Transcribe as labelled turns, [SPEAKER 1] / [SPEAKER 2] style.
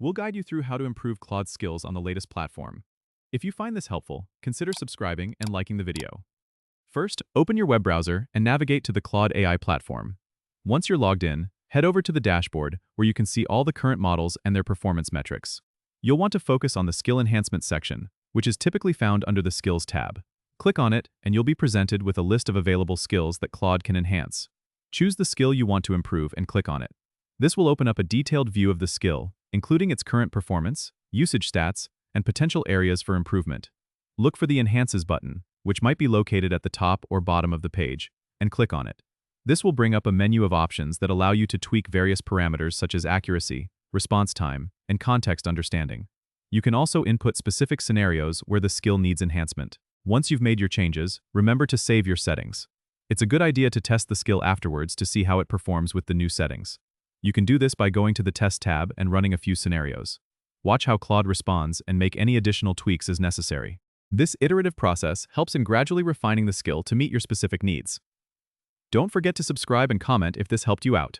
[SPEAKER 1] We'll guide you through how to improve Claude's skills on the latest platform. If you find this helpful, consider subscribing and liking the video. First, open your web browser and navigate to the Claude AI platform. Once you're logged in, head over to the dashboard where you can see all the current models and their performance metrics. You'll want to focus on the Skill Enhancement section, which is typically found under the Skills tab. Click on it, and you'll be presented with a list of available skills that Claude can enhance. Choose the skill you want to improve and click on it. This will open up a detailed view of the skill, including its current performance, usage stats, and potential areas for improvement. Look for the Enhances button, which might be located at the top or bottom of the page, and click on it. This will bring up a menu of options that allow you to tweak various parameters such as accuracy, response time, and context understanding. You can also input specific scenarios where the skill needs enhancement. Once you've made your changes, remember to save your settings. It's a good idea to test the skill afterwards to see how it performs with the new settings. You can do this by going to the Test tab and running a few scenarios. Watch how Claude responds and make any additional tweaks as necessary. This iterative process helps in gradually refining the skill to meet your specific needs. Don't forget to subscribe and comment if this helped you out.